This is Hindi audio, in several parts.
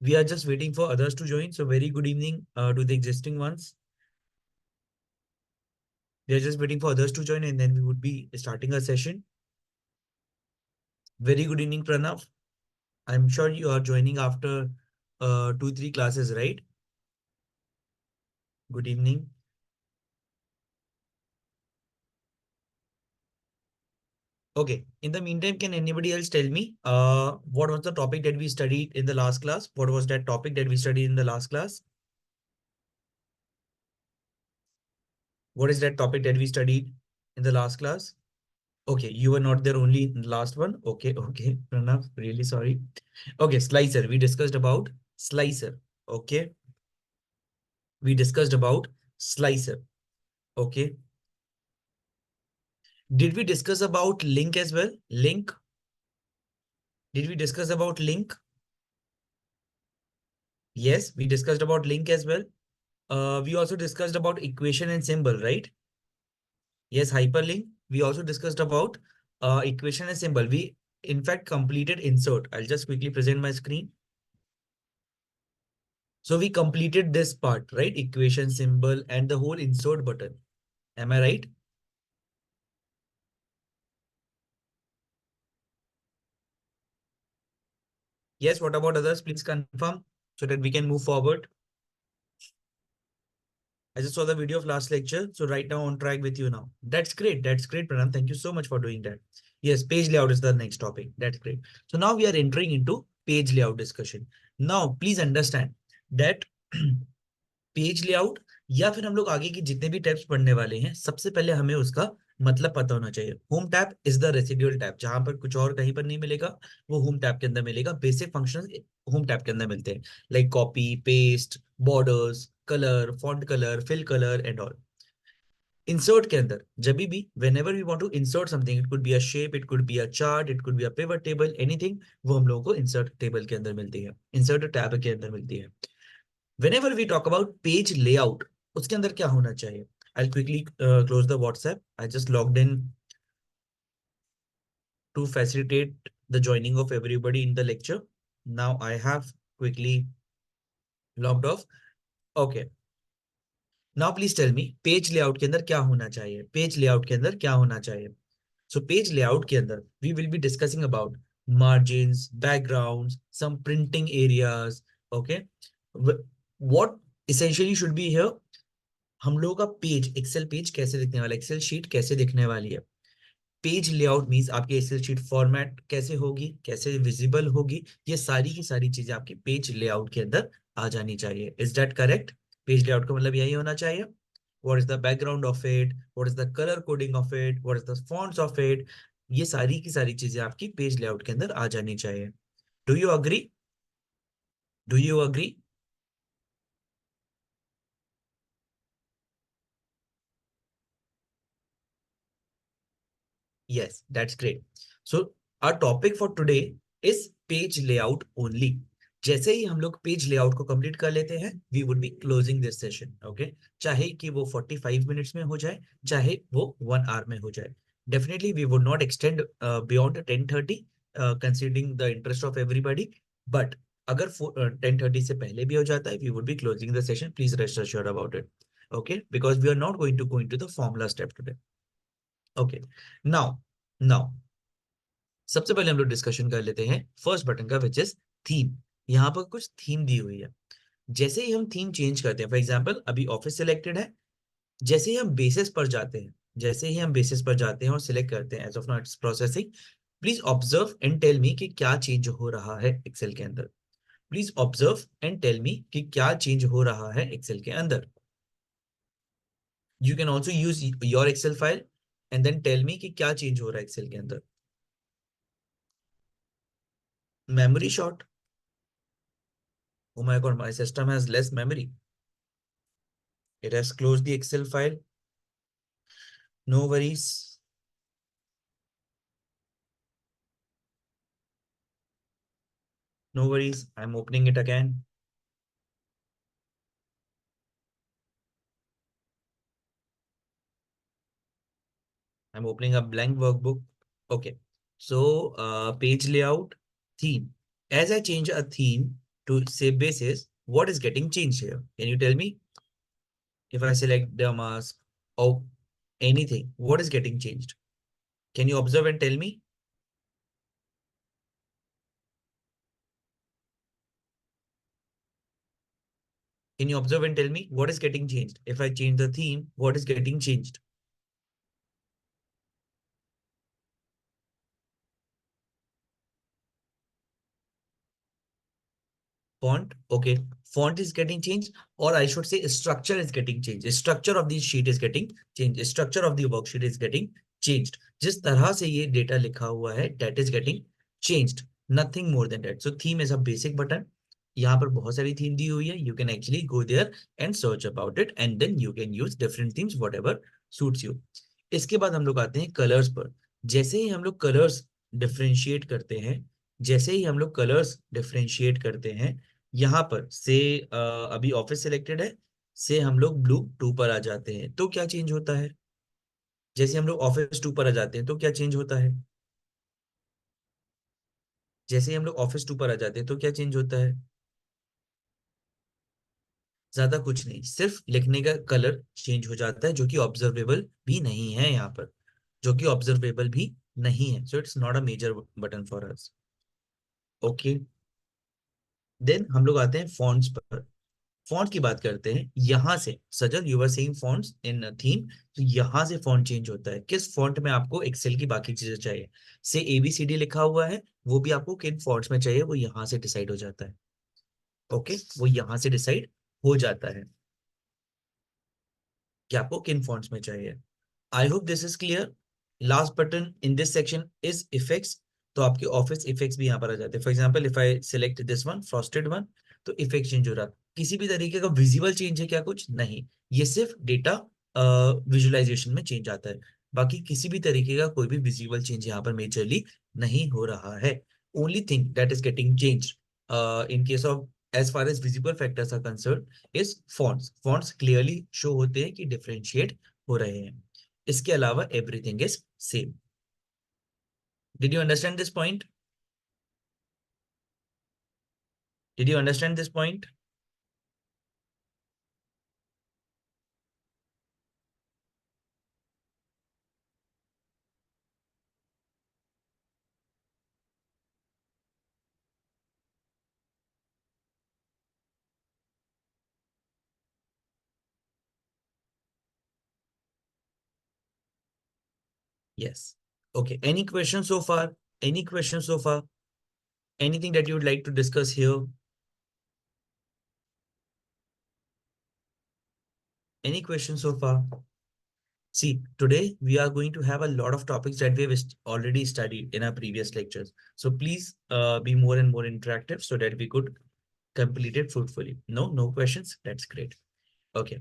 We are just waiting for others to join. So very good evening to the existing ones. We are just waiting for others to join and then we would be starting a session. Very good evening, Pranav. I'm sure you are joining after 2, 3 classes, right? Good evening. Okay. In the meantime, can anybody else tell me what was the topic that we studied in the last class? What was that topic that we studied in the last class? What is that topic that we studied in the last class? Okay, you were not there only in the last one. Okay, okay, Pranav, really sorry. Okay, slicer. We discussed about slicer. Okay, we discussed about slicer. Okay, did we discuss about link as well? Link. Did we discuss about link? Yes, we discussed about link as well. We also discussed about equation and symbol, right? Yes, hyperlink. We also discussed about equation and symbol. We in fact completed insert. I'll just quickly present my screen. So we completed this part, right? Equation, symbol, and the whole insert button. Am I right? Yes, what about others? Please confirm so that we can move forward. I just saw the video of last lecture. So right now on track with you now. That's great. That's great, Pranam. Thank you so much for doing that. Yes, page layout is the next topic. That's great. So now we are entering into page layout discussion. Now, please understand that page layout या फिर हम लोग आगे की जितने भी टैब्स पढ़ने वाले हैं सबसे पहले हमें उसका मतलब पता होना चाहिए। Home tab is the residual tab, जहां पर कुछ और कहीं पर नहीं मिलेगा, वो होम टैब के अंदर मिलेगा। बेसिक फंक्शंस होम टैब के अंदर मिलते हैं, like copy paste, borders, colour, font colour, fill colour and all. Insert के अंदर जब भी whenever we want to insert something, it could be a shape, it could be a chart, it could be a pivot table, anything, वो हम लोगों को insert टेबल के अंदर मिलती है, insert टैब के अंदर मिलती है। whenever we talk about page layout, उसके अंदर क्या होना चाहिए? I'll quickly close the WhatsApp. I just logged in to facilitate the joining of everybody in the lecture. Now I have quickly logged off. Okay. Now please tell me page layout के अंदर क्या होना चाहिए? Page layout के अंदर क्या होना चाहिए? So page layout के अंदर we will be discussing about margins, backgrounds, some printing areas. Okay. What essentially should be here? हम लोगों का पेज, एक्सेल पेज कैसे दिखने वाला है, एक्सेल शीट कैसे दिखने वाली है। पेज लेआउट मींस आपकी एक्सेल शीट फॉर्मेट कैसे होगी, कैसे विजिबल होगी, ये सारी की सारी चीजें आपकी पेज लेआउट के अंदर आ जानी चाहिए। Is that correct? Page layout का मतलब यही होना चाहिए। What is the background of it, what is the colour coding of it, what is the fonts of it, ये सारी की सारी चीजें आपकी पेज लेआउट के अंदर आ जानी चाहिए। Do you agree? Do you agree? Yes, that's great. So our topic for today is page layout only. जैसे ही हम लोग पेज लेआउट को कंप्लीट कर लेते हैं, we would be closing this session. Okay, चाहे कि वो 45 मिनट्स में हो जाए, चाहे वो 1 आवर में हो जाए। Definitely we would not extend beyond 10:30, considering the interest of everybody. But अगर 10:30 से पहले भी हो जाता है, we would be closing the session. Please rest assured about it. Okay, because we are not going to go into the formula step today. Okay, now now सबसे पहले हम लोग डिस्कशन कर लेते हैं फर्स्ट बटन का, विच इज थीम। यहाँ पर कुछ थीम दी हुई है। जैसे ही हम थीम चेंज करते हैं, फॉर एग्जांपल अभी ऑफिस सिलेक्टेड है, जैसे ही हम बेसिस पर जाते हैं, जैसे ही हम बेसिस पर जाते हैं और सिलेक्ट करते हैं, as of now it's processing. Please observe and tell me कि क्या चेंज हो रहा है एक्सेल के अंदर। Please observe and tell me कि क्या चेंज हो रहा है एक्सेल के अंदर। You can also use your Excel file and then tell me कि क्या चेंज हो रहा है एक्सेल के अंदर। Memory shot? Oh my god, my system has less memory. It has closed the Excel file. No worries. No worries. I'm opening it again. I'm opening a blank workbook. Okay. So, page layout, theme. As I change a theme, to say basis what is getting changed here. Can you tell me? If I select the mask or anything, what is getting changed? Can you observe and tell me? Can you observe and tell me what is getting changed? If I change the theme, what is getting changed? Font, okay. Font is getting changed, or I should say structure is getting changed. Structure of the sheet is getting changed. Structure of the worksheet is getting changed. जिस तरह से ये डेटा लिखा हुआ है, that is getting changed. Nothing more than that. So theme is a basic button. यहाँ पर बहुत सारी थीम दी हुई है. You can actually go there and search about it, and then you can use different themes, whatever suits you. इसके बाद हम लोग आते हैं कलर्स पर. जैसे ही हम लोग कलर्स डिफरेंशिएट करते हैं, जैसे ही हम लोग कलर्स डिफरेंशिएट करते हैं, यहाँ पर से अभी ऑफिस सिलेक्टेड है, से हम लोग ब्लू 2 पर आ जाते हैं, तो क्या चेंज होता है? जैसे हम लोग ऑफिस 2 पर आ जाते हैं तो क्या चेंज होता है? जैसे ही हम लोग ऑफिस 2 पर आ जाते हैं तो क्या चेंज होता है? ज्यादा कुछ नहीं, सिर्फ लिखने का कलर चेंज हो जाता है, जो कि ऑब्जर्वेबल भी नहीं है यहाँ पर, जो कि ऑब्जर्वेबल भी नहीं है. So it's not a major button for us. Okay, then हम लोग आते हैं फॉन्ट्स पर. फॉन्ट की बात करते हैं. यहां से Sajal, you are seeing fonts in theme, तो यहां से फॉन्ट चेंज होता है. किस फॉन्ट में आपको एक्सेल की बाकी चीजें चाहिए, से ABCD लिखा हुआ है, वो भी आपको किन फॉन्ट्स में चाहिए, वो यहां से डिसाइड हो जाता है. ओके, वो यहां से डिसाइड हो जाता है कि आपको किन फॉन्ट्स में चाहिए. I hope this is clear. Last button in this section is effects. तो आपके ऑफिस इफेक्ट्स भी यहाँ पर आ जाते हैं. For example if I select this one, frosted one, तो इफेक्ट चेंज हो रहा है. किसी भी तरीके का विजिबल चेंज है क्या? कुछ नहीं. ये सिर्फ डेटा विजुअलाइजेशन में चेंज आता है. बाकी किसी भी तरीके का कोई भी विजिबल चेंज यहाँ पर मेजरली नहीं हो रहा है. Only thing that is getting change in case of as far as visible factors are concern is fonts. Fonts clearly show होते हैं कि डिफरेंशिएट हो रहे हैं. इसके अलावा everything is same. Did you understand this point? Did you understand this point? Yes. Okay. Any questions so far? Any questions so far? Anything that you would like to discuss here? Any questions so far? See, today we are going to have a lot of topics that we have already studied in our previous lectures. So please be more and more interactive so that we could complete it fruitfully. No, no questions. That's great. Okay.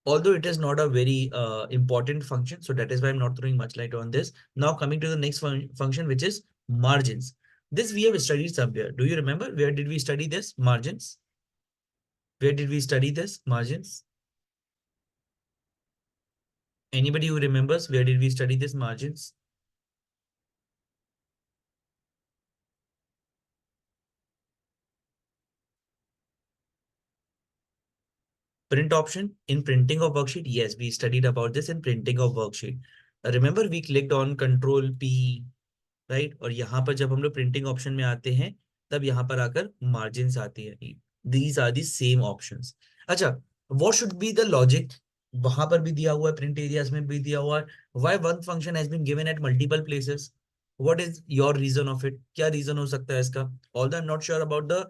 Although it is not a very important function, so that is why I'm not throwing much light on this. Now coming to the next function, which is margins. This we have studied somewhere. Do you remember where did we study this? Margins. Where did we study this? Margins. Anybody who remembers where did we study this? Margins. Print option in printing of worksheet. Yes, we studied about this in printing of worksheet. Remember we clicked on Control P, right. और यहाँ पर जब हम लोग प्रिंटिंग ऑप्शन में आते हैं, तब यहाँ पर आकर मार्जिन आती है. These are the same options. अच्छा, what should be the logic? वहां पर भी दिया हुआ है, प्रिंट एरियाज में भी दिया हुआ है. Why one function has been given at multiple places? What is your reason of it? क्या रीजन हो सकता है इसका? Although I am not sure about the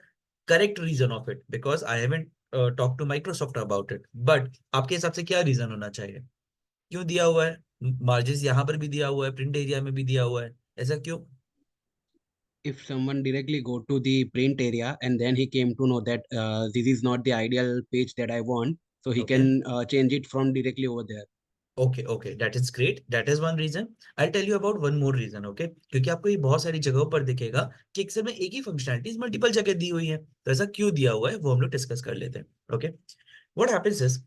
correct reason of it because I haven't talk to Microsoft about it, but आपके हिसाब से क्या रीजन होना चाहिए? क्यों दिया हुआ है? मार्जिन यहाँ पर भी दिया हुआ है, प्रिंट एरिया में भी दिया हुआ है, ऐसा क्यों? If someone directly go to the print area and then he came to know that this is not the ideal page that I want, so he Okay. can change it from directly over there. Okay, okay, that is great. That is one reason. I'll tell you about one more reason, okay? क्योंकि आपको ये बहुत सारी जगहों पर दिखेगा कि एक्सेल में एक ही फंक्शनैलिटीज मल्टीपल जगह दी हुई है. तो ऐसा क्यों दिया हुआ है वो हम लोग डिस्कस कर लेते हैं. Okay, what happens is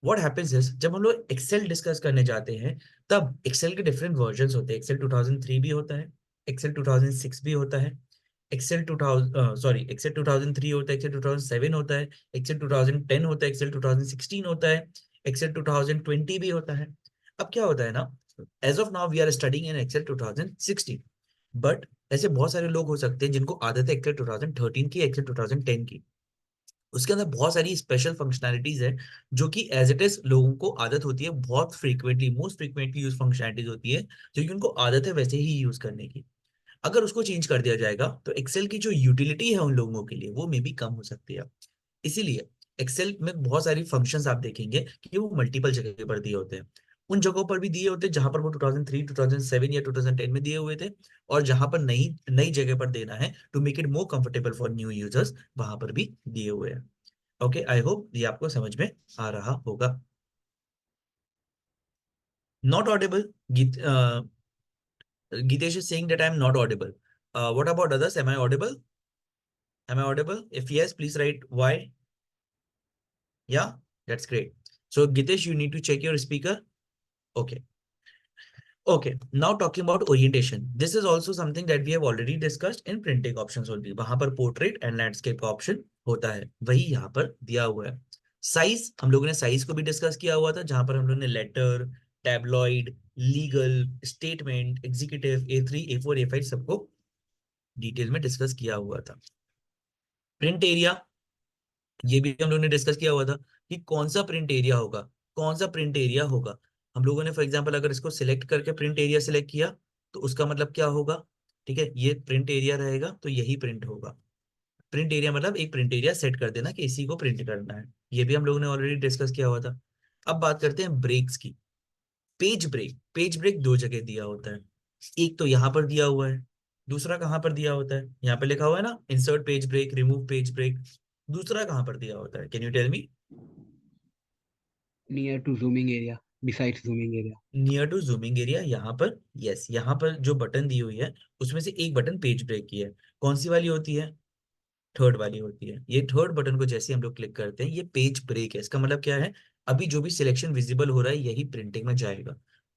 what happens is जब हम लोग एक्सेल डिस्कस करने जाते हैं, तब एक्सेल के डिफरेंट वर्जन्स होते हैं. एक्सेल 2003 भी होता है, एक्सेल 2006 भी होता है, एक्सेल 2000 सॉरी एक्सेल 2003 होता है, एक्सेल 2007 होता है, एक्सेल 2010 होता है, एक्सेल 2016 होता है, एक्सेल 2020 भी होता है। अब क्या होता है ना, as of now we are studying in Excel 2016, but ऐसे बहुत सारे लोग हो सकते हैं जिनको आदत है एक्सेल 2013 की, एक्सेल 2010 की। उसके अंदर बहुत सारी स्पेशल फंक्शनैलिटीज है जो कि एज इट इज लोगों को आदत होती है, बहुत frequently most frequently use functionalities होती है जो कि उनको आदत है वैसे ही यूज करने की। अगर उसको चेंज कर दिया जाएगा तो एक्सेल की जो यूटिलिटी है उन लोगों के लिए वो मे भी कम हो सकती है। इसीलिए एक्सेल में बहुत सारी फंक्शंस आप देखेंगे कि वो मल्टीपल जगह पर दिए होते हैं। उन जगहों पर भी दिए होते हैं जहां पर वो 2003 2007 या 2010 में दिए हुए थे, और जहां पर नई नई जगह पर देना है to make it more comfortable for new users, वहां पर भी दिए हुए हैं। ओके, आई होप ये आपको समझ में आ रहा होगा। Not Audible, Gitesh is saying that I am not audible. What about others? Am I audible? Am I audible? If yes, please write why. Yeah, that's great. So Gitesh, you need to check your speaker. Okay. Okay. Now talking about orientation. This is also something that we have already discussed in printing options only. वहां पर portrait and landscape का option होता है, वही यहाँ पर दिया हुआ है। साइज, हम लोगों ने साइज को भी डिस्कस किया हुआ था, जहां पर हम लोगों ने letter, tabloid, legal, statement, executive, A3 A4 A5 सबको डिटेल में डिस्कस किया हुआ था। प्रिंट एरिया, ये भी हम लोगों ने डिस्कस किया हुआ था कि कौन सा प्रिंट एरिया होगा, कौन सा प्रिंट एरिया होगा। हम लोगों ने फॉर एग्जांपल अगर इसको सिलेक्ट करके प्रिंट एरिया सिलेक्ट किया तो उसका मतलब क्या होगा, ठीक है, ये प्रिंट एरिया रहेगा तो यही प्रिंट होगा। प्रिंट एरिया मतलब एक प्रिंट एरिया सेट कर देना कि इसी को प्रिंट करना है, ये भी हम लोगों ने ऑलरेडी डिस्कस किया हुआ था। अब बात करते हैं ब्रेक्स की। पेज ब्रेक, पेज ब्रेक दो जगह दिया होता है, एक तो यहाँ पर दिया हुआ है, दूसरा कहाँ पर दिया होता है, यहाँ पे लिखा हुआ है ना, insert page break, remove page break. दूसरा कहाँ पर दिया होता है, can you tell me? Near to zooming area, besides zooming area. Near to zooming area, यहाँ पर, यस, यहाँ पर जो बटन दी हुई है उसमें से एक बटन पेज ब्रेक की है। कौन सी वाली होती है? थर्ड वाली होती है। ये थर्ड बटन को जैसे हम लोग क्लिक करते हैं ये पेज ब्रेक है। इसका मतलब क्या है, अभी जो भी सिलेक्शन विजिबल हो रहा है यही प्रिंटिंग में जाएगा।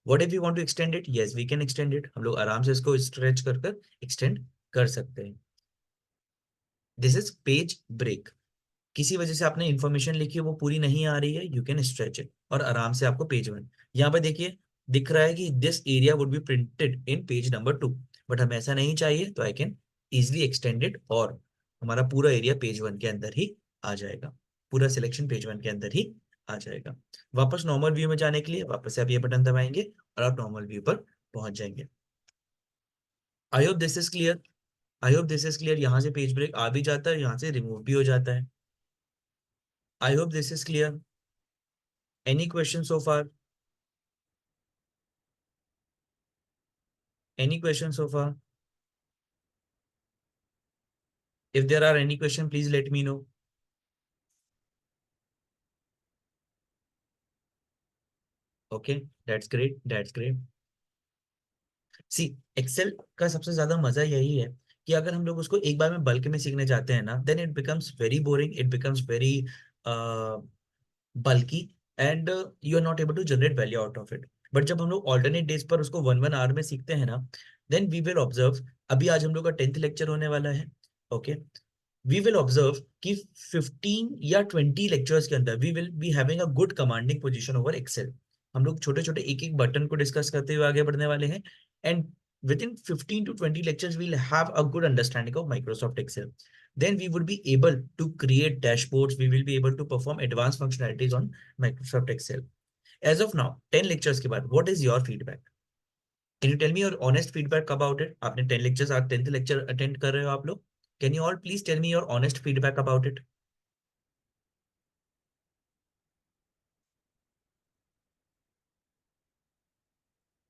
What if you want to extend it? Yes, we can extend it. हम लोग आराम से इसको स्ट्रेच कर कर एक्सटेंड कर सकते हैं। This is page break. किसी वजह से आपने इंफॉर्मेशन लिखी है वो पूरी नहीं आ रही है, यू कैन स्ट्रेच इट और आराम से आपको पेज वन, यहाँ पे देखिए दिख रहा है कि this area would be printed in page number 2, but हमें ऐसा नहीं चाहिए तो I can easily extend it और हमारा पूरा एरिया पेज वन के अंदर ही आ जाएगा, पूरा सिलेक्शन पेज वन के अंदर ही आ जाएगा। वापस नॉर्मल व्यू में जाने के लिए वापस से आप ये बटन दबाएंगे और आप नॉर्मल व्यू पर पहुंच जाएंगे। I hope this is clear, I hope this is clear. यहाँ से पेज ब्रेक आ भी जाता है, यहाँ से रिमूव भी हो जाता है। I hope this is clear. Any questions so far? Any questions so far? If there are any question, please let me know. Okay, that's great. That's great. See, Excel का सबसे ज्यादा मजा यही है कि अगर हम लोग उसको एक बार में बल्क में सीखने जाते हैं ना, then it becomes very boring, it becomes very bulky, and you are not able to generate value out of it. But जब हम लोग ऑल्टरनेट डेज पर उसको 1 1 आवर में सीखते हैं ना, देन वी विल ऑब्जर्व। अभी आज हम लोग का 10th लेक्चर होने वाला है। ओके, वी विल ऑब्जर्व कि 15 या 20 लेक्चर्स के अंदर we will be having a good commanding position over Excel. हम लोग छोटे छोटे एक एक बटन को डिस्कस करते हुए आगे बढ़ने वाले हैं, and with in 15 to 20 lectures we'll have a good understanding of Microsoft Excel. Then we would be able to create dashboards, we will be able to perform advanced functionalities on Microsoft Excel. As of now 10 lectures के बाद what is your feedback? Can you tell me your honest feedback about it? आपने 10 lectures, आज 10th lecture attend कर रहे हो आप लोग। Can you all please tell me your honest feedback about it?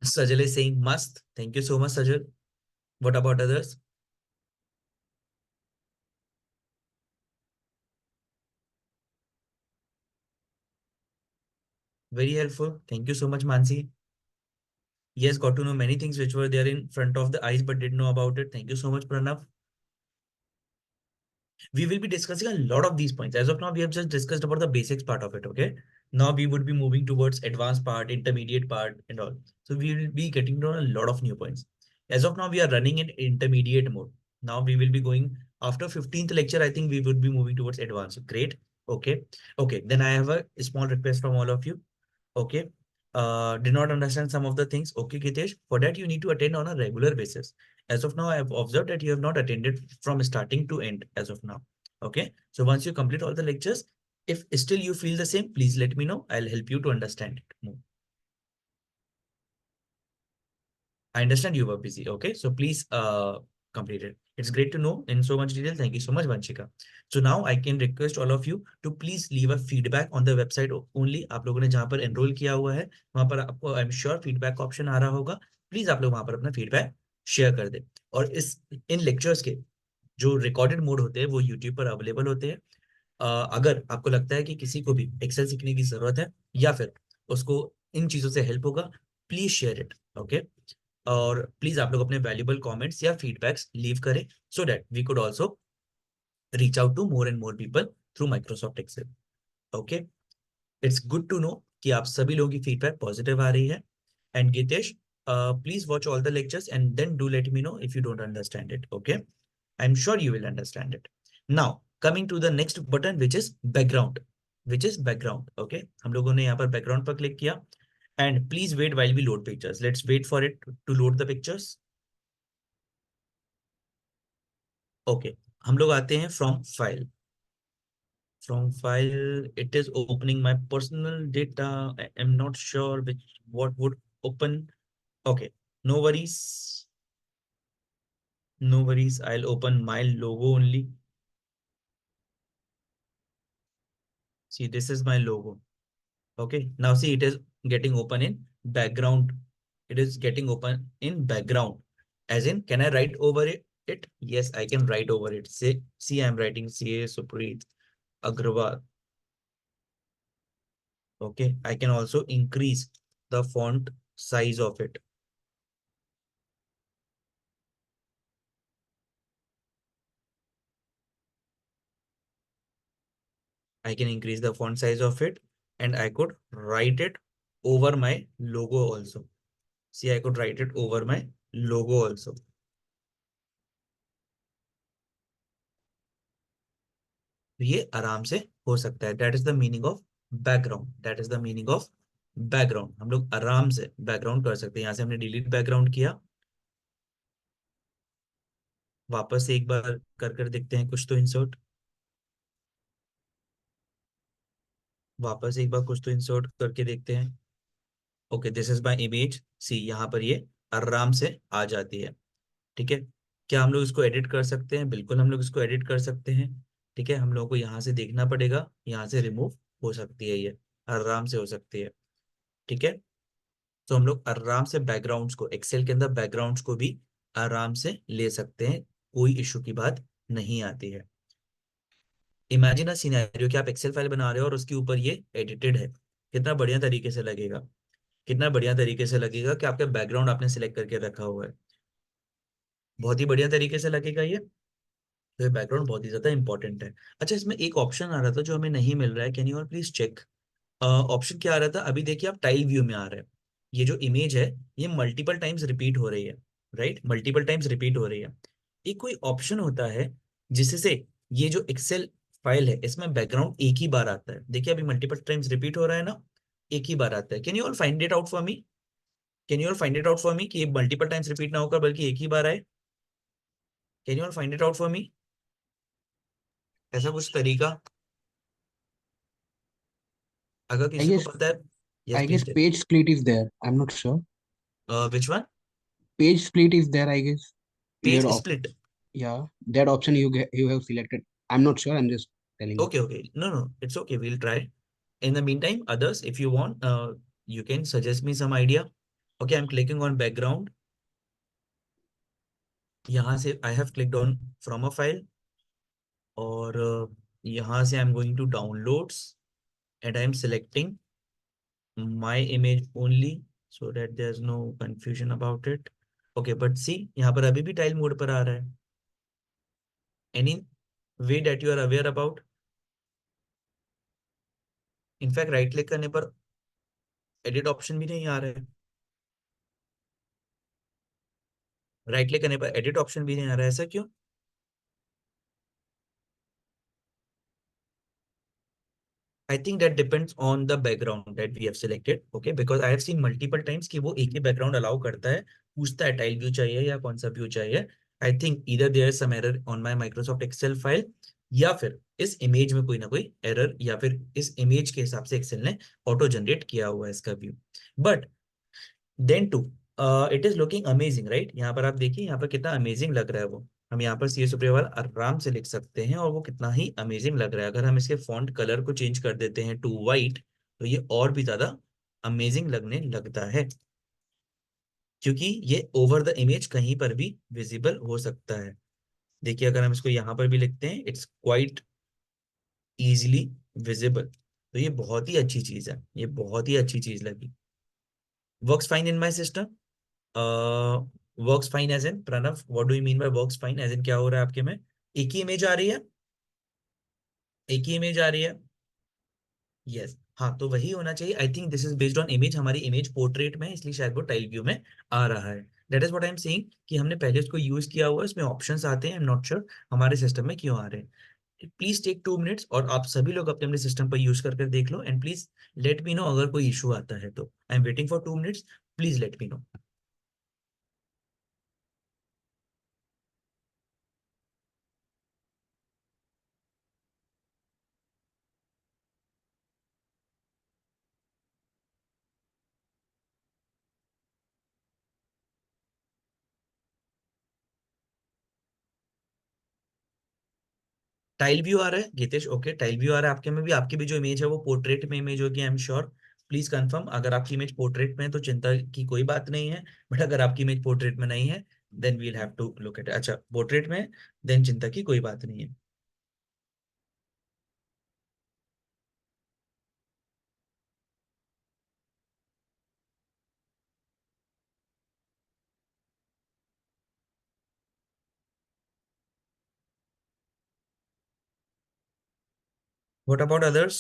Sajal is saying must. Thank you so much, Sajal. What about others? Very helpful. Thank you so much, Mansi. Yes, got to know many things which were there in front of the eyes but didn't know about it. Thank you so much, Pranav. We will be discussing a lot of these points. As of now, we have just discussed about the basics part of it. Okay. Now we would be moving towards advanced part, intermediate part, and all. So we will be getting to know a lot of new points. As of now, we are running in intermediate mode. Now we will be going after 15th lecture. I think we would be moving towards advanced. Great. Okay. Okay. Then I have a small request from all of you. Okay. Did not understand some of the things. Okay, Gitesh. For that, you need to attend on a regular basis. As of now, I have observed that you have not attended from starting to end as of now. Okay. So once you complete all the lectures, if still you feel the same, please let me know. I'll help you to understand it more. I understand you were busy. Okay. So please complete it. It's great to know in so much detail. Thank you so much, Vanshika. So now I can request all of you to please leave a feedback on the website only. आप लोगों ने जहाँ पर enroll किया हुआ है वहां पर आपको I'm sure feedback option आ रहा होगा. प्लीज आप लोग वहां पर अपना feedback शेयर कर दें. और इस इन लेक्चर्स के जो रिकॉर्डेड मोड होते हैं वो यूट्यूब पर अवेलेबल होते हैं. अगर आपको लगता है कि किसी को भी एक्सेल सीखने की जरूरत है या फिर उसको इन चीजों से हेल्प होगा, प्लीज शेयर इट. ओके. और प्लीज आप लोग अपने वैल्यूबल कमेंट्स या फीडबैक्स लीव करें so that we could also reach out to more and more people through Microsoft Excel. Okay. It's good to know कि आप सभी लोगों की फीडबैक पॉजिटिव आ रही है. And Gitesh, please watch all the lectures and then do let me know if you don't understand it. Okay. I'm sure you will understand it. Now coming to the next button, which is background. Okay. हम लोगों ने यहाँ पर background पर click किया. And please wait while we load pictures. Let's wait for it to load the pictures. Okay. हम लोग आते हैं from file. From file, it is opening my personal data. I am not sure what would open. Okay. No worries. No worries. I'll open my logo only. See, this is my logo. Okay. Now see, it is getting open in background. It is getting open in background. As in, can I write over it? Yes, I can write over it. Say, see, I'm writing CA Supreet Agrawal. Okay. I can also increase the font size of it. I can increase the font size of it, and I could write it over my logo also. See, I could write it over my logo also. तो ये आराम से हो सकता है. That is the meaning of background. That is the meaning of background. हम लोग आराम से बैकग्राउंड कर सकते हैं. यहाँ से हमने डिलीट बैकग्राउंड किया. वापस से एक बार कर देखते हैं कुछ तो इंसर्ट. वापस एक बार कुछ तो इंसर्ट करके देखते हैं. Okay, this is my image. See, यहाँ पर ये आराम से आ जाती है. ठीक है. क्या हम लोग इसको एडिट कर सकते हैं? बिल्कुल हम लोग इसको एडिट कर सकते हैं. ठीक है. हम लोगों को यहाँ से देखना पड़ेगा. यहाँ से रिमूव हो सकती है, ये आराम से हो सकती है. ठीक है. तो हम लोग आराम से बैकग्राउंड्स को, एक्सेल के अंदर बैकग्राउंड्स को भी आराम से ले सकते हैं. कोई इशू की बात नहीं आती है. इमेजिन अ सिनेरियो कि आप एक्सेल फाइल बना रहे हो और उसके ऊपर ये एडिटेड है. कितना बढ़िया तरीके से लगेगा. कितना बढ़िया तरीके से लगेगा कि आपका बैकग्राउंड आपने सिलेक्ट करके रखा हुआ है. बहुत ही बढ़िया तरीके से लगेगा ये. तो ये बैकग्राउंड बहुत ही ज्यादा इंपॉर्टेंट है. अच्छा, इसमें एक ऑप्शन आ रहा था जो हमें नहीं मिल रहा है. Can you all please check? Option क्या आ रहा था? अभी देखिए आप टाइल व्यू में आ रहे हैं. ये जो इमेज है ये मल्टीपल टाइम्स रिपीट हो रही है. राइट, मल्टीपल टाइम्स रिपीट हो रही है. एक कोई ऑप्शन होता है जिससे ये जो एक्सेल फाइल है इसमें बैकग्राउंड एक ही बार आता है. देखिए अभी मल्टीपल टाइम्स रिपीट हो रहा है ना, एक ही बार आता है. Can you all find it out for me? Can you all find it out for me कि ये मल्टीपल टाइम्स रिपीट ना होकर बल्कि एक ही बार आए? Can you all find it out for me? ऐसा कुछ तरीका अगर I किसी को guess पता है. Yes I guess please. page split is there. I'm not sure. Which one? Page split is there, I guess. Page Your op split. Yeah, that option you have selected. I'm not sure. I'm just telling you. Okay, okay. No, no, it's okay. We'll try. In the meantime, others, if you want, you can suggest me some idea. Okay, I'm clicking on background. यहाँ से I have clicked on from a file. और यहाँ से I'm going to downloads and I'm selecting my image only so that there's no confusion about it. Okay, but see, यहाँ पर अभी भी टाइल मोड पर आ रहा है. Any way that you are aware about? In fact right click करने पर एडिट ऑप्शन भी नहीं आ रहा है. राइट क्लिक करने पर एडिट ऑप्शन भी नहीं आ रहा है. ऐसा क्यों? I think that depends on the background that we have selected, okay? Because I have seen multiple times कि वो एक ही background allow करता है, पूछता है tile view चाहिए या कौन सा view चाहिए. I think either there is some error on my Microsoft Excel file या फिर इस इमेज में कोई ना कोई एरर या फिर इस इमेज के हिसाब से एक्सेल ने ऑटो जनरेट किया हुआ है इसका view. But then too it is looking amazing, right? यहाँ पर आप देखिए यहाँ पर कितना अमेजिंग लग रहा है वो. हम यहाँ पर सी सुप्रिया वाला आराम से लिख सकते हैं और वो कितना ही अमेजिंग लग रहा है. अगर हम इसके फॉन्ट कलर को चेंज कर देते हैं टू वाइट तो ये और भी ज्यादा अमेजिंग लगने लगता है, क्योंकि ये ओवर द इमेज कहीं पर भी विजिबल हो सकता है. देखिए अगर हम इसको यहाँ पर भी लिखते हैं, इट्स क्वाइट इजिली विजिबल. तो ये बहुत ही अच्छी चीज है, ये बहुत ही अच्छी चीज लगी. Works fine in my system. Works fine as in Pranav, what do you mean by works fine? As in क्या हो रहा है आपके में? एक ही इमेज आ रही है, एक ही इमेज आ रही है. यस हाँ, तो वही होना चाहिए. I think this is based on image. हमारी इमेज पोर्ट्रेट में है इसलिए शायद वो टाइल व्यू में आ रहा है. That is what I am saying कि हमने पहले उसको यूज किया हुआ है, इसमें ऑप्शंस आते हैं. आई एम नॉट श्योर हमारे सिस्टम में क्यों आ रहे हैं. प्लीज टेक 2 मिनट्स और आप सभी लोग अपने अपने सिस्टम पर यूज करके देख लो and please let me know अगर कोई इशू आता है तो. I am waiting for 2 minutes, please let me know. Tile view आ रहा है गीतेश? ओके, टाइल व्यू आ रहा है आपके में भी. आपकी भी जो इमेज है वो पोर्ट्रेट में इमेज होगी, I am sure. Please confirm. अगर आपकी इमेज पोर्ट्रेट में है तो चिंता की कोई बात नहीं है, बट अगर आपकी इमेज पोर्ट्रेट में नहीं है then will have to look at. अच्छा पोर्ट्रेट में देन चिंता की कोई बात नहीं है. What about others?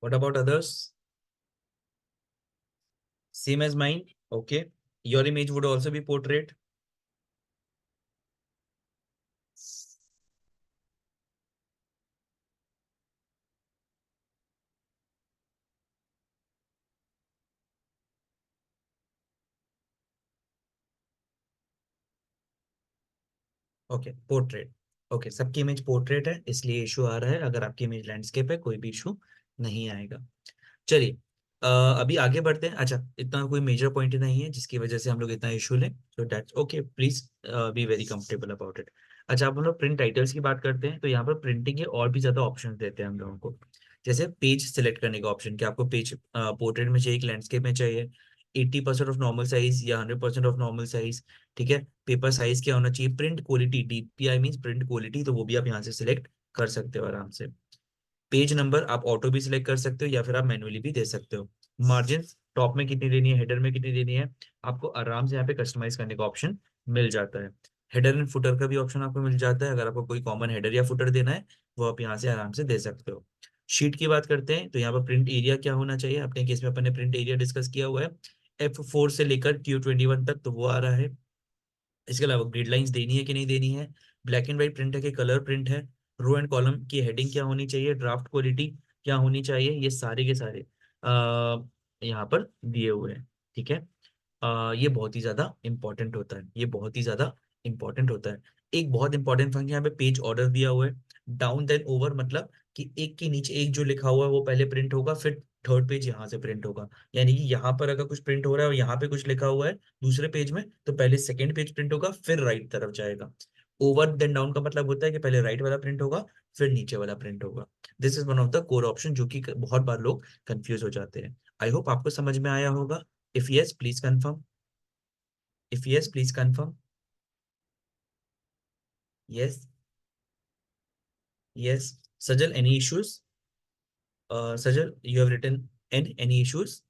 What about others? Same as mine. Okay, your image would also be portrait. Okay portrait. Okay, सबकी इमेज पोर्ट्रेट है इसलिए इशू आ रहा है. अगर आपकी इमेज लैंडस्केप है कोई भी इशू नहीं आएगा. चलिए अभी आगे बढ़ते हैं. अच्छा इतना कोई मेजर पॉइंट नहीं है जिसकी वजह से हम लोग इतना इशू लें, so that's okay. Please be very comfortable about it. अच्छा अब हम लोग प्रिंट टाइटल्स की बात करते हैं तो यहाँ पर प्रिंटिंग के और भी ज्यादा ऑप्शन देते हैं हम लोगों को. जैसे पेज सिलेक्ट करने का ऑप्शन, कि आपको पेज पोर्ट्रेट में चाहिए कि लैंडस्केप में चाहिए. 80% ऑफ नॉर्मल साइज या 100% ऑफ नॉर्मल साइज. ठीक है, पेपर साइज क्या होना चाहिए, print quality, DPI means print quality, तो वो भी आप यहाँ से सिलेक्ट कर सकते हो आराम से. पेज नंबर आप ऑटो भी सिलेक्ट कर सकते हो या फिर आप मैन्युअली भी दे सकते हो. मार्जिन टॉप में कितनी देनी है, हेडर में कितनी देनी है, आपको आराम से यहाँ पे कस्टमाइज करने का ऑप्शन मिल जाता है. हेडर एंड फुटर का भी ऑप्शन आपको मिल जाता है. अगर आपको कोई कॉमन हेडर या फुटर देना है वो आप यहाँ से आराम से दे सकते हो. शीट की बात करते हैं तो यहाँ पर प्रिंट एरिया क्या होना चाहिए. अपने केस में अपन ने प्रिंट एरिया डिस्कस किया हुआ है. F4 से लेकर Q21 तक तो वो आ रहा है. इसके अलावा ग्रिड लाइंस देनी है कि नहीं देनी है, ब्लैक एंड व्हाइट प्रिंट है कि कलर प्रिंट है, रो एंड कॉलम की हेडिंग क्या होनी चाहिए, ड्राफ्ट क्वालिटी क्या होनी चाहिए, ये सारे के सारे यहाँ पर दिए हुए हैं. ठीक है, ये बहुत ही ज्यादा इंपॉर्टेंट होता है, ये बहुत ही ज्यादा इंपॉर्टेंट होता है. एक बहुत इंपॉर्टेंट फंक्शन यहाँ पे पेज ऑर्डर दिया हुआ है. डाउन देन ओवर मतलब कि एक के नीचे एक जो लिखा हुआ है वो पहले प्रिंट होगा, फिर थर्ड पेज यहाँ से प्रिंट होगा. यानी कि यहाँ पर अगर कुछ प्रिंट हो रहा है और यहाँ पे कुछ लिखा हुआ है दूसरे पेज में तो पहले सेकंड पेज प्रिंट होगा फिर राइट तरफ जाएगा. ओवर देन डाउन का मतलब होता है कि पहले राइट वाला प्रिंट होगा फिर नीचे वाला प्रिंट होगा. This is one of the core option जो कि बहुत बार लोग कंफ्यूज हो जाते हैं. आई होप आपको समझ में आया होगा. If yes please confirm. If yes, please confirm. Yes, yes. Sajal, any issues? Sajal, you have written any issues?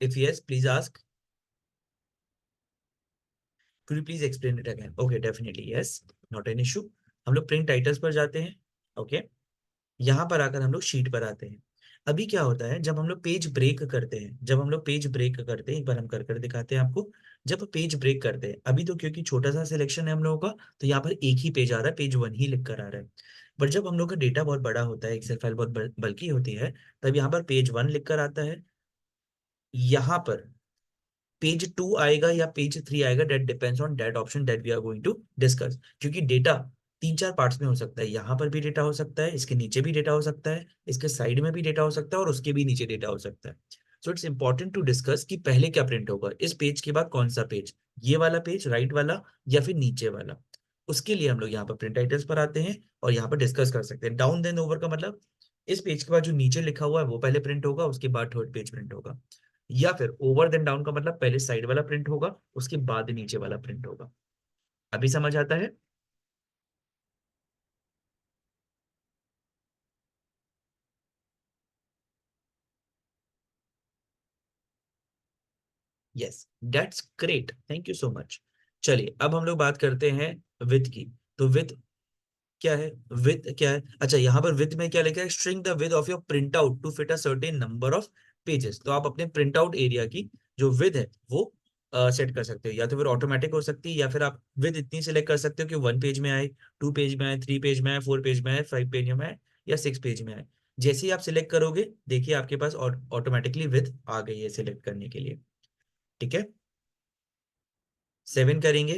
If yes, please ask. Could you please explain it again? Okay, definitely yes. Not an issue. हम लोग प्रिंट टाइटल्स पर जाते हैं. ओके, यहाँ पर आकर हम लोग शीट पर आते हैं. अभी क्या होता है जब हम लोग पेज ब्रेक करते हैं, जब हम लोग पेज ब्रेक करते हैं, एक बार हम कर कर दिखाते हैं आपको। जब पेज ब्रेक करते हैं, अभी तो क्योंकि छोटा सा सिलेक्शन है हम लोगों का, तो यहाँ पर एक ही पेज आ रहा है, पेज वन ही लिख कर आ रहा है। पर जब हम लोग का डेटा बहुत बड़ा होता है, एक्सेल फाइल बहुत बल्कि होती है, तब यहाँ पर पेज वन लिख कर आता है। यहाँ पर पेज टू आएगा या पेज थ्री आएगा, that depends on that option that we are going to discuss. क्योंकि डेटा तीन चार पार्ट्स में हो सकता है, यहाँ पर भी डेटा हो सकता है, इसके नीचे भी डेटा हो सकता है, इसके साइड में भी डेटा हो सकता है, और उसके भी नीचे डेटा हो सकता है। So it's important to discuss कि पहले क्या प्रिंट होगा, इस पेज के बाद कौन सा पेज, ये वाला पेज राइट वाला या फिर नीचे वाला। उसके लिए हम लोग यहाँ पर प्रिंट टाइटल्स पर आते हैं और यहाँ पर डिस्कस कर सकते हैं। डाउन देन ओवर का मतलब इस पेज के बाद जो नीचे लिखा हुआ है वो पहले प्रिंट होगा, उसके बाद थर्ड पेज प्रिंट होगा। या फिर ओवर देन डाउन का मतलब पहले साइड वाला प्रिंट होगा, उसके बाद नीचे वाला प्रिंट होगा। अभी समझ आता है? Yes, that's great, thank you so much. चलिए अब हम लोग बात करते हैं विथ की। तो विथ क्या है? विथ क्या है? अच्छा, यहाँ पर विथ में क्या लिखा है? String the with of your print out to fit a certain number of pages. तो आप अपने प्रिंट आउट एरिया की जो विथ है वो सेट कर सकते हो, या तो फिर ऑटोमेटिक हो सकती है, या फिर आप विथ इतनी सेलेक्ट कर सकते हो कि वन पेज में आए, टू पेज में आए, थ्री पेज में आए, फोर पेज में आए, फाइव पेज में आए, या सिक्स पेज में आए। जैसे ही आप सिलेक्ट करोगे, देखिए आपके पास ऑटोमेटिकली विथ आ गई है सिलेक्ट करने के लिए। ठीक है, सेवन करेंगे,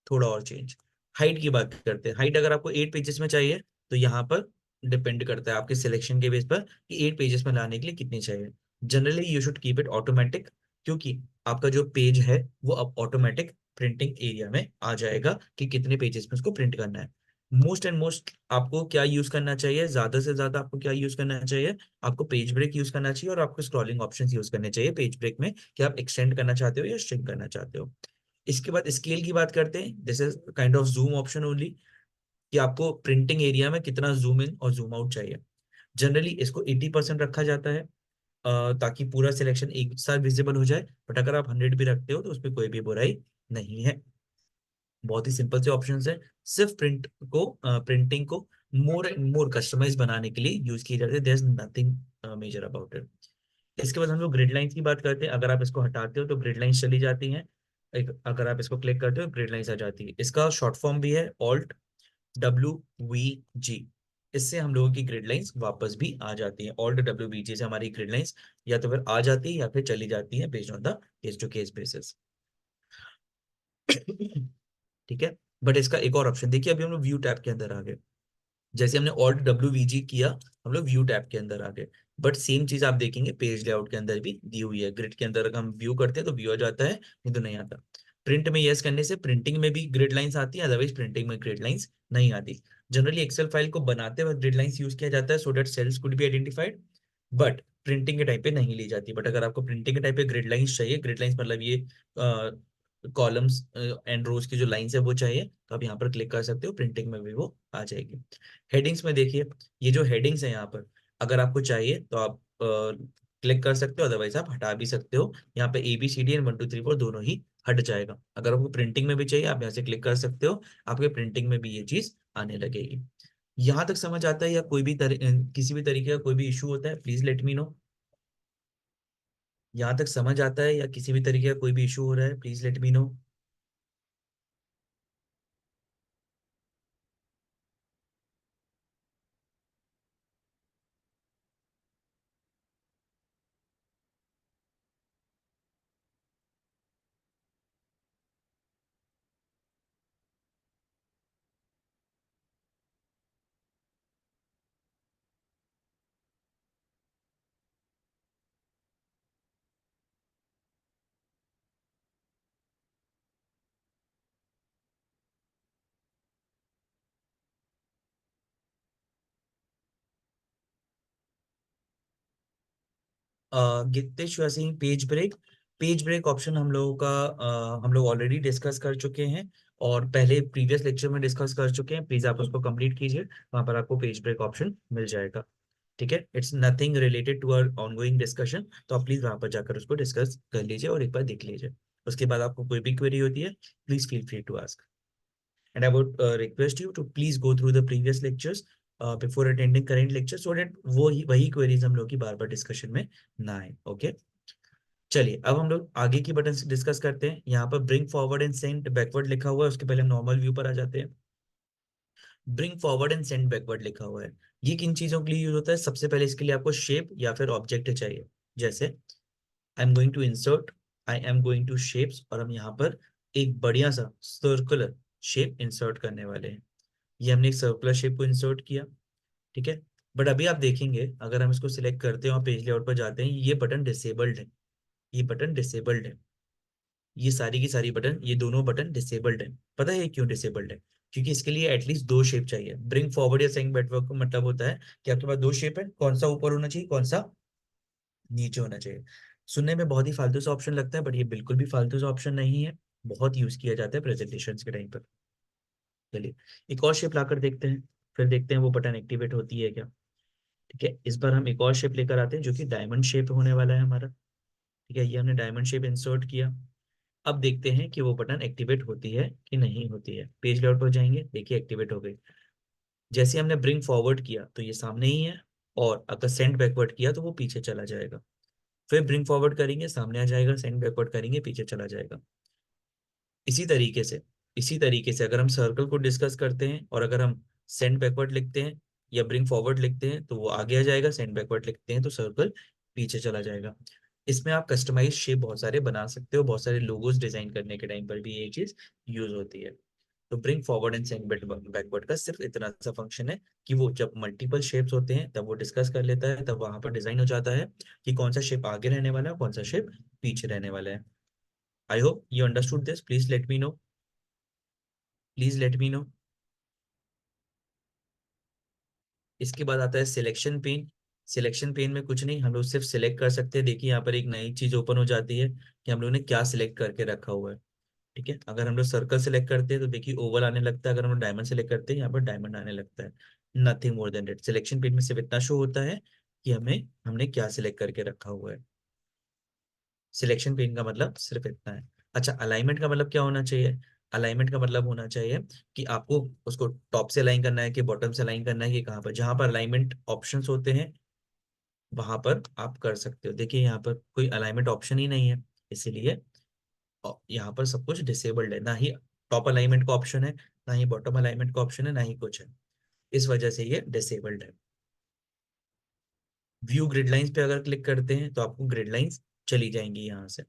थोड़ा और चेंज। हाइट की बात करते हैं। हाइट अगर आपको एट पेजेस में चाहिए, तो यहाँ पर डिपेंड करता है आपके सिलेक्शन के बेस पर कि एट पेजेस में लाने के लिए कितनी चाहिए। Generally you should keep it automatic, क्योंकि आपका जो पेज है वो अब ऑटोमेटिक प्रिंटिंग एरिया में आ जाएगा कि कितने पेजेस में उसको प्रिंट करना है। मोस्ट एंड मोस्ट आपको क्या यूज करना चाहिए, ज्यादा से ज्यादा आपको क्या यूज करना चाहिए? आपको पेज ब्रेक यूज करना चाहिए, और आपको स्क्रॉलिंग ऑप्शंस यूज करने चाहिए पेज ब्रेक में, कि आप एक्सटेंड करना चाहते हो या श्रिंक करना चाहते हो। इसके बाद स्केल की बात करते हैं। This is kind of zoom option only, कि आपको प्रिंटिंग एरिया में कितना जूम इन और जूम आउट चाहिए। जनरली इसको 80% रखा जाता है, ताकि पूरा सिलेक्शन एक साथ विजिबल हो जाए। बट अगर आप 100 भी रखते हो तो उसमें कोई भी बुराई नहीं है। बहुत ही सिंपल से ऑप्शंस है, सिर्फ प्रिंटिंग को मोर एंड मोर कस्टमाइज बनाने के लिए यूज किए जाते हैं। There is nothing major about it. इसके बाद हम लोग ग्रिड लाइंस की बात करते हैं। अगर आप इसको हटाते हो तो ग्रिड लाइंस चली जाती हैं। अगर आप इसको क्लिक करते हो ग्रिड लाइंस आ जाती है। इसका शॉर्ट फॉर्म भी है ऑल्ट WVG। इससे हम लोगों की ग्रिड लाइंस वापस भी आ जाती हैं। ऑल्ट WVG से हमारी ग्रिड लाइंस या तो फिर आ जाती है या फिर चली जाती है, based on the case to case basis. ठीक है। बट इसका एक और ऑप्शन देखिए, अभी हम लोग व्यू टैब के अंदर आ गए। जैसे हमने ऑल्ट WVG किया, हम लोग व्यू टैब के अंदर आ गए। बट सेम चीज आप देखेंगे पेज लेआउट के अंदर भी दी हुई है। ग्रिड के अंदर अगर हम व्यू करते हैं तो व्यू आ जाता है, नहीं तो नहीं आता। प्रिंट में यस करने से प्रिंटिंग में भी ग्रिड लाइंस आती है, अदरवाइज प्रिंटिंग में ग्रिड लाइंस नहीं आती। जनरली एक्सेल फाइल को बनाते वक्त ग्रिड लाइंस यूज किया जाता है, so that cells could be identified. But printing के टाइप पे नहीं ली जाती। बट अगर आपको प्रिंटिंग के टाइप पे ग्रिड लाइंस चाहिए, ग्रिड लाइंस मतलब ये कॉलम्स एंड रोज की जो लाइंस है वो चाहिए, तो आप यहाँ पर क्लिक कर सकते हो, प्रिंटिंग में भी वो आ जाएगी। हेडिंग्स में देखिए, ये जो हेडिंग्स है यहाँ पर, अगर आपको चाहिए तो आप क्लिक कर सकते हो, अदरवाइज आप हटा भी सकते हो। यहाँ पे ABCD एंड 1 2 3 4 दोनों ही हट जाएगा। अगर आपको प्रिंटिंग में भी चाहिए, आप यहाँ से क्लिक कर सकते हो, आपके प्रिंटिंग में भी ये चीज आने लगेगी। यहाँ तक समझ आता है, या कोई भी किसी भी तरीके का कोई भी इशू होता है, प्लीज लेट मी नो। यहाँ तक समझ आता है या किसी भी तरीके का कोई भी इशू हो रहा है, प्लीज लेट मी नो। गित्तेश वैसे ही पेज ब्रेक ऑप्शन हम लोगों का हम लोग ऑलरेडी डिस्कस कर चुके हैं, और पहले प्रीवियस लेक्चर में डिस्कस कर चुके हैं। प्लीज आप उसको कंप्लीट कीजिए, वहां पर आपको पेज ब्रेक ऑप्शन मिल जाएगा। ठीक है, it's nothing related to our ongoing discussion, तो आप प्लीज वहां पर जाकर उसको डिस्कस कर लीजिए और एक बार देख लीजिए। उसके बाद आपको कोई भी क्वेरी होती है, please feel free to ask. And I would request you to please go through the previous lectures before attending current lecture, so that वो ही वही क्वेरीज हम लोग की बार बार डिस्कशन में ना आए। ओके, चलिए अब हम लोग आगे की बटन डिस्कस करते हैं। यहाँ पर bring forward and send backward लिखा हुआ है, उसके पहले हम नॉर्मल व्यू पर आ जाते हैं। Bring forward and send backward लिखा हुआ है, ये किन चीजों के लिए यूज होता है? सबसे पहले इसके लिए आपको शेप या फिर ऑब्जेक्ट चाहिए। जैसे I am going to insert, I am going to shapes, और हम यहाँ पर एक बढ़िया सा सर्कुलर शेप इंसर्ट करने वाले हैं। ये हमने एक सर्कुलर शेप को इंसर्ट किया, ठीक है। बट अभी आप देखेंगे अगर हम इसको सिलेक्ट करते हैं और पेज लेआउट पर जाते हैं, ये बटन डिसेबल्ड है, ये बटन डिसेबल्ड है, ये सारी की सारी बटन, ये दोनों बटन डिसेबल्ड है। पता है ये क्यों डिसेबल्ड है? क्योंकि इसके लिए एटलीस्ट दो शेप चाहिए। ब्रिंग फॉरवर्ड या सेंड बैकवर्ड का मतलब होता है कि आपके पास दो शेप है, कौन सा ऊपर होना चाहिए, कौन सा नीचे होना चाहिए। सुनने में बहुत ही फालतू सा ऑप्शन लगता है, बट ये बिल्कुल भी फालतू सा ऑप्शन नहीं है, बहुत यूज किया जाता है प्रेजेंटेशन के टाइम पर। चलिए एक और शेप लाकर देखते हैं, फिर देखते हैं वो बटन एक्टिवेट होती है क्या। ठीक है, इस बार हम एक और शेप लेकर आते हैं जो कि डायमंड शेप होने वाला है हमारा। ठीक है, ये हमने डायमंड शेप इंसर्ट किया। अब देखते हैं कि वो बटन एक्टिवेट होती है कि नहीं होती है। पेज लेआउट पर जाएंगे, देखिए एक्टिवेट हो गई। जैसे हमने ब्रिंग फॉरवर्ड किया तो ये सामने ही है, और अगर सेंड बैकवर्ड किया तो वो पीछे चला जाएगा। फिर ब्रिंग फॉरवर्ड करेंगे, सामने आ जाएगा, सेंड बैकवर्ड करेंगे, पीछे चला जाएगा। इसी तरीके से, इसी तरीके से अगर हम सर्कल को डिस्कस करते हैं और अगर हम सेंड बैकवर्ड लिखते हैं या ब्रिंग फॉरवर्ड लिखते हैं तो वो आगे आ जाएगा, सेंड बैकवर्ड लिखते हैं तो सर्कल पीछे चला जाएगा। इसमें आप कस्टमाइज शेप बहुत सारे बना सकते हो, बहुत सारे लोगोस डिजाइन करने के टाइम पर भी ये चीज यूज होती है। तो bring forward and send backward का सिर्फ इतना सा फंक्शन है कि वो जब मल्टीपल शेप्स होते हैं तब वो डिस्कस कर लेता है, तब वहां पर डिजाइन हो जाता है कि कौन सा शेप आगे रहने वाला है, कौन सा शेप पीछे रहने वाला है। I hope you understood this, please let me no, please let me no. इसके बाद आता है सिलेक्शन पेन। सिलेक्शन पेन में कुछ नहीं, हम लोग सिर्फ सिलेक्ट कर सकते हैं। देखिए यहाँ पर एक नई चीज ओपन हो जाती है कि हम लोग ने क्या सिलेक्ट करके रखा हुआ है। ठीक है, अगर हम लोग सर्कल सेलेक्ट करते हैं तो देखिए ओवल आने लगता है, अगर हम लोग डायमंड सेलेक्ट करते हैं यहाँ पर डायमंड आने लगता है। Nothing more than that, selection page में सिर्फ इतना शो होता है कि हमें हमने क्या सिलेक्ट करके रखा हुआ है। सिलेक्शन पेन का मतलब सिर्फ इतना है। अच्छा, अलाइनमेंट का मतलब क्या होना चाहिए? अलाइनमेंट का मतलब होना चाहिए कि आपको उसको टॉप से अलाइन करना है कि बॉटम से अलाइन करना है, कि कहाँ पर, जहां पर अलाइनमेंट ऑप्शंस होते हैं वहां पर आप कर सकते हो। देखिए यहाँ पर कोई अलाइनमेंट ऑप्शन ही नहीं है, इसीलिए यहाँ पर सब कुछ डिसेबल्ड है। ना ही टॉप अलाइनमेंट का ऑप्शन है, ना ही बॉटम अलाइनमेंट का ऑप्शन है, ना ही कुछ है। इस वजह से ये डिसेबल्ड है। व्यू ग्रिड लाइंस पे अगर क्लिक करते हैं तो आपको ग्रिड लाइंस चली जाएंगी यहाँ से।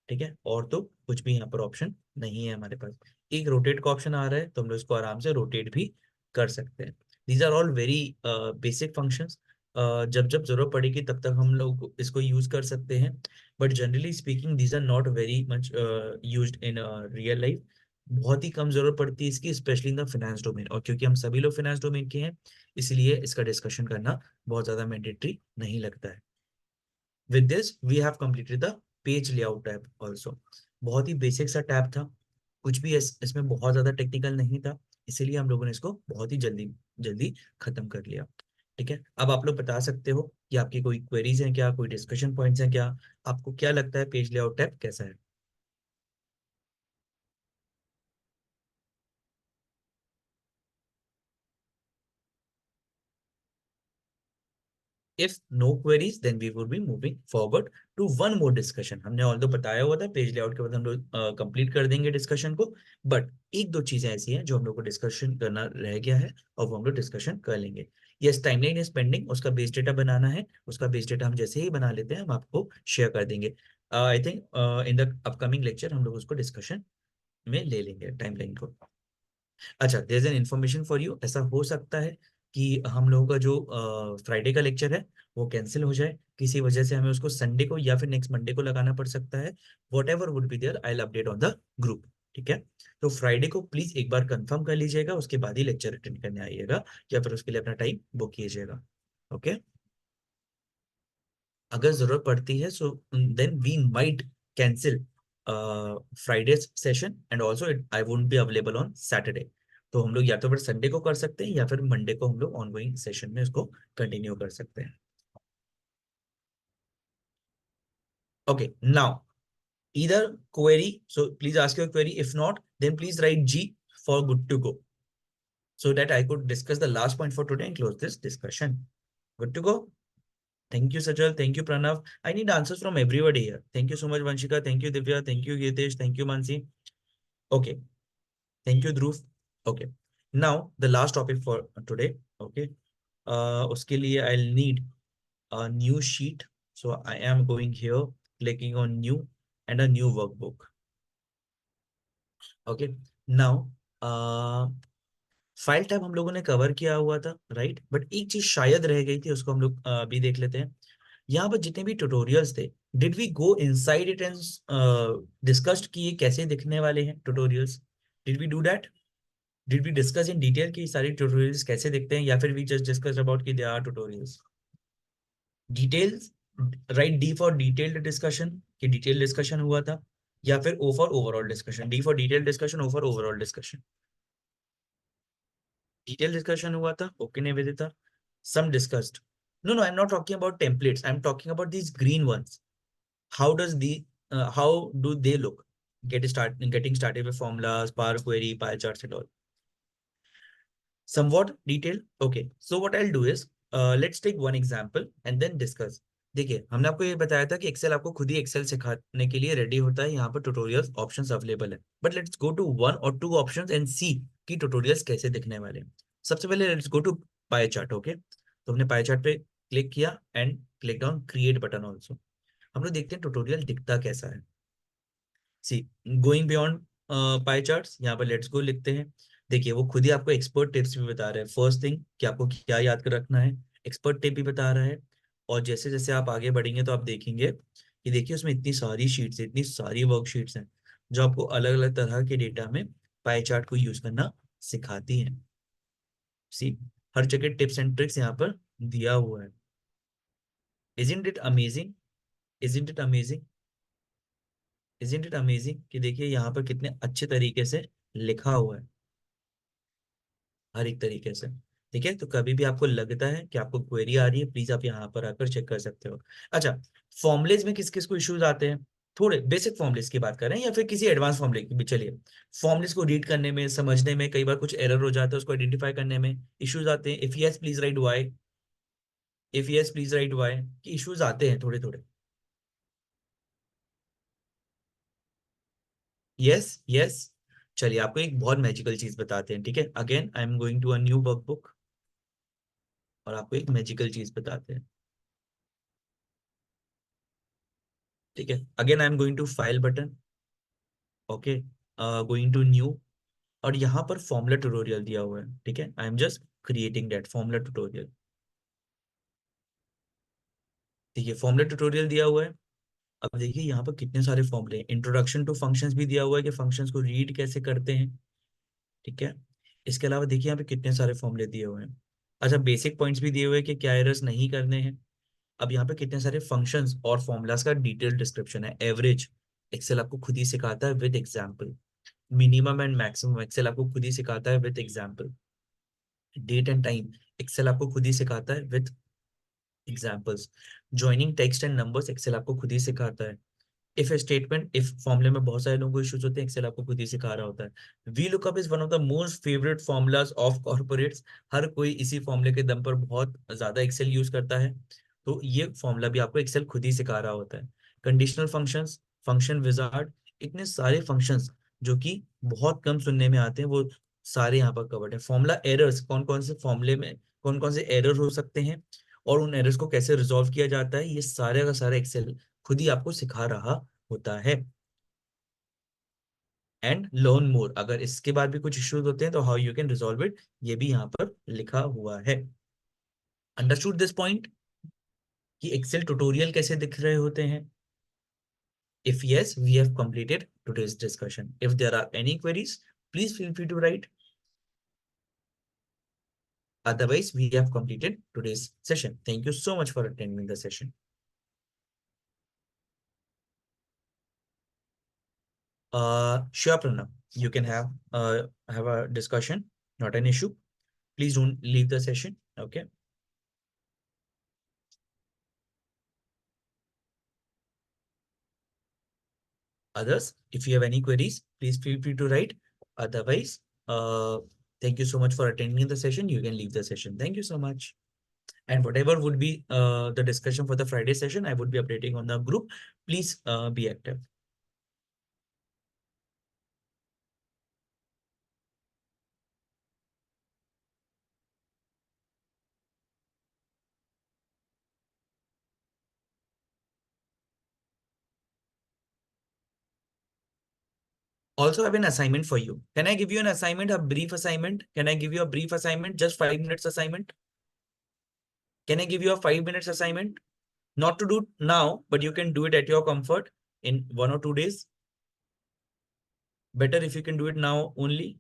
ठीक है, और तो कुछ भी यहाँ पर ऑप्शन नहीं है हमारे पास। एक रोटेट का ऑप्शन आ रहा है तो हम लोग इसको आराम से रोटेट भी कर सकते हैं। These are all very basic functions, जब जब जरूरत पड़ेगी तब तक हम लोग इसको यूज कर सकते हैं। But generally speaking these are not very much used in real life. बहुत ही कम जरूरत पड़ती है इसकी, specially in the finance domain, और क्योंकि हम सभी लोग फाइनेंस डोमेन के हैं इसलिए इसका डिस्कशन करना बहुत ज्यादा मैंडेटरी नहीं लगता है। With this we have completed the page layout tab also. बहुत ही बेसिक सा टैब था, कुछ भी इसमें बहुत ज्यादा टेक्निकल नहीं था, इसीलिए हम लोगों ने इसको बहुत ही जल्दी जल्दी खत्म कर लिया। ठीक है, अब आप लोग बता सकते हो कि आपकी कोई क्वेरीज हैं क्या, कोई डिस्कशन पॉइंट्स हैं क्या, आपको क्या लगता है पेज लेआउट टैब कैसा है? If no queries then we would be moving forward to one more discussion. हमने ऑल्दो बताया हुआ था पेज लेआउट के बाद हम लोग कंप्लीट कर देंगे डिस्कशन को, बट एक दो चीजें ऐसी हैं जो हम लोग को डिस्कशन करना रह गया है और वो हम लोग डिस्कशन कर लेंगे। यस, टाइमलाइन इज पेंडिंग, उसका बेस डेटा बनाना है। उसका बेस डेटा हम जैसे ही बना लेते हैं हम आपको शेयर कर देंगे। I think in the upcoming lecture हम लोग उसको डिस्कशन में ले लेंगे टाइमलाइन को। अच्छा, there is an information for you, ऐसा हो सकता है कि हम लोगों का जो फ्राइडे का लेक्चर है वो कैंसिल हो जाए, किसी वजह से हमें उसको संडे को या फिर नेक्स्ट मंडे को लगाना पड़ सकता है। Whatever would be there I will update on the group. ठीक है, तो फ्राइडे को प्लीज एक बार कंफर्म कर लीजिएगा, उसके बाद ही लेक्चर अटेंड करने आइएगा या फिर उसके लिए अपना टाइम बुक कीजिएगा। ओके, अगर जरूरत पड़ती है so then we might cancel Friday session, and also I won't be available on Saturday. तो हम लोग या तो फिर संडे को कर सकते हैं या फिर मंडे को हम लोग ऑनगोइंग सेशन में इसको कंटिन्यू कर सकते हैं। Okay, now either query, so please ask your query, if not then please write G for good to go. so that I could discuss the last point for today and close this discussion. Good to go? Thank you, Sajal. Thank you, Pranav. I need answers from everybody here. Thank you so much, Vanshika. Thank you, Divya. Thank you, Gitesh. Thank you, Mansi. Okay. Thank you, Dhruv. Okay. Now, the last topic for today. Okay. Uske liye I'll need a new sheet. So I am going here, clicking on new and a new workbook. Okay. Now, file type हम लोगों ने कवर किया हुआ था, राइट, बट एक चीज शायद रह गई थी, उसको हम लोग अभी देख लेते हैं। यहाँ पर जितने भी ट्यूटोरियल्स थे, did we go inside it and discussed कि ये कैसे दिखने वाले हैं tutorials? Did we do that? Did we discuss in detail कि सारे ट्यूटोरियल्स कैसे दिखते हैं, या फिर वी जस्ट डिस्कस अबाउट कि they are tutorials? Details, right, D for detailed discussion, कि डिटेल डिस्कशन हुआ था, या फिर O for overall discussion? D for detail discussion, O for overall discussion? Detail discussion हुआ था. Okay, Nivedita. Some discussed. No, no, I'm not talking about templates. I'm talking about these green ones. How do they look? Getting started with formulas, Power Query, pie charts and all. Somewhat detailed. Okay. So what I'll do is, let's take one example and then discuss. देखिए, हमने आपको ये बताया था कि एक्सेल आपको खुद ही एक्सेल सिखाने के लिए रेडी होता है, यहाँ पर ट्यूटोरियल्स ऑप्शंस अवेलेबल है, but let's go to one और टू ऑप्शंस एंड सी कि ट्यूटोरियल्स कैसे दिखने वाले हैं. सबसे पहले let's go to pie chart. Okay, तो हमने पाई चार्ट पे क्लिक किया and click on create button also. हम लोग देखते हैं ट्यूटोरियल दिखता कैसा है. See, going beyond pie charts, यहाँ पर लेट्स गो लिखते हैं. देखिए, वो खुद ही आपको एक्सपर्ट टिप्स भी बता रहे हैं. फर्स्ट थिंग कि आपको क्या याद कर रखना है, एक्सपर्ट टिप भी बता रहा है. और जैसे जैसे आप आगे बढ़ेंगे तो आप देखेंगे कि देखिए उसमें इतनी सारी शीट्स, इतनी सारी वर्कशीट्स हैं जो आपको अलग अलग तरह के डेटा में पाई चार्ट को यूज करना सिखाती हैं. सी, हर जगह टिप्स एंड ट्रिक्स यहाँ पर दिया हुआ है. Isn't it amazing? Isn't it amazing? Isn't it amazing कि देखिए यहाँ पर कितने अच्छे तरीके से लिखा हुआ है, हर एक तरीके से. ठीक है, तो कभी भी आपको लगता है कि आपको क्वेरी आ रही है, प्लीज आप यहाँ पर आकर चेक कर सकते हो. अच्छा, फॉर्मुलेज में किस किस को इश्यूज आते हैं? थोड़े बेसिक फॉर्मुलेज की बात कर रहे हैं या फिर किसी एडवांस फॉर्मुले की भी? चलिए, फॉर्मुलेज को रीड करने में, समझने में कई बार कुछ एरर हो जाता है, उसको आइडेंटिफाई करने में इश्यूज आते हैं. If yes please write Y. If yes please write Y कि इश्यूज आते हैं थोड़े थोड़े. Yes, yes. चलिए, आपको एक बहुत मैजिकल चीज बताते हैं. ठीक है, again I am going to a new workbook और आपको एक मैजिकल चीज बताते हैं. ठीक है, again I am going to file button. Okay, going to new, और यहाँ पर फॉर्मूला ट्यूटोरियल दिया हुआ है. ठीक है, I am just creating that formula tutorial. ठीक है, फॉर्मूला ट्यूटोरियल दिया हुआ है. अब देखिए यहाँ पर कितने सारे फॉर्मूले. इंट्रोडक्शन टू फंक्शंस भी दिया हुआ है कि फंक्शंस को रीड कैसे करते हैं. ठीक है, इसके अलावा देखिए यहाँ पे कितने सारे फॉर्मूले दिए हुए हैं. अच्छा, बेसिक पॉइंट्स भी दिए हुए हैं कि क्या एरर्स नहीं करने हैं. अब यहाँ पे कितने सारे फंक्शंस और फॉर्मूलाज का डिटेल डिस्क्रिप्शन है. एवरेज एक्सेल आपको खुद ही सिखाता है with example. Minimum and maximum Excel आपको खुद ही सिखाता है with example. Date and time Excel आपको खुद ही सिखाता है with examples. Joining text and numbers Excel आपको खुद ही सिखाता है. इफ स्टेटमेंट, इफ फॉर्मूले में बहुत सारे लोगों को इश्यूज होते हैं, एक्सेल आपको खुद ही सिखा रहा होता है. V lookup is one of the most favourite formulas of corporates. हर कोई इसी फॉर्मूले के दम पर बहुत ज्यादा एक्सेल यूज करता है, तो ये फॉर्मूला भी आपको एक्सेल खुद ही सिखा रहा होता है. कंडीशनल फंक्शंस, फंक्शन विजार्ड, इतने सारे फंक्शंस जो कि बहुत कम सुनने में आते हैं, वो सारे यहाँ पर कवर्ड है. फॉर्मूला एरर्स, कौन कौन से फॉर्मूले में कौन कौन से एरर हो सकते हैं और उन एरर्स को कैसे रिजॉल्व किया जाता है, ये सारे का सारा एक्सेल खुद ही आपको सिखा रहा होता है. एंड लर्न मोर, अगर इसके बाद भी कुछ इश्यूज होते हैं तो how you can resolve it, ये भी यहाँ पर लिखा हुआ है. अंडरस्टूड दिस पॉइंट कि एक्सेल ट्यूटोरियल कैसे दिख रहे होते हैं? If yes, we have completed today's discussion. If there are any queries, please feel free to write. Otherwise, we have completed today's session. Thank you so much for attending the session. Sure, Pranav, you can have a discussion. Not an issue. Please don't leave the session. Okay. Others, if you have any queries, please feel free to write. Otherwise, Thank you so much for attending the session. You can leave the session. Thank you so much. And whatever would be the discussion for the Friday session, I would be updating on the group. Please be active. Also have an assignment for you. Can I give you an assignment, a brief assignment? Can I give you a brief assignment? Just 5 minutes assignment? Can I give you a 5 minutes assignment? Not to do now, but you can do it at your comfort in 1 or 2 days. Better if you can do it now only.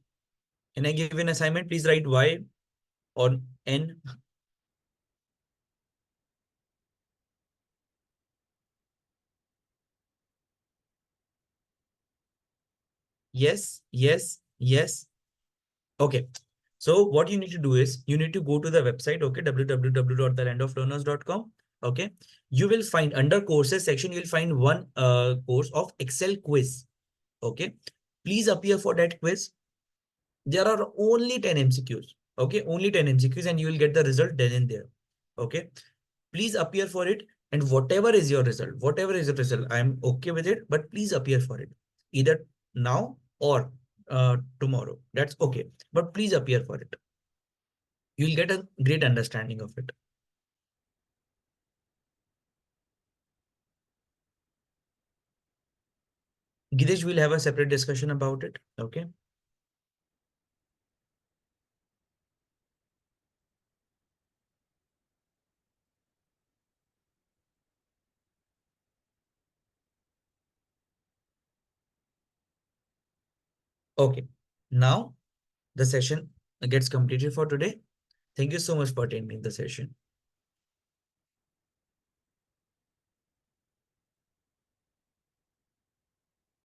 Can I give you an assignment? Please write Y or N. Yes, yes, yes. Okay. So what you need to do is you need to go to the website, okay, www.thelandoflearners.com. Okay. You will find under courses section, you will find one course of Excel quiz. Okay. Please appear for that quiz. There are only 10 MCQs. Okay. Only 10 MCQs and you will get the result then and there. Okay. Please appear for it. And whatever is your result, I'm okay with it, but please appear for it. Either now or tomorrow. That's okay. But please appear for it. You'll get a great understanding of it. Gidesh will have a separate discussion about it. Okay. Okay. Now the session gets completed for today. Thank you so much for attending the session.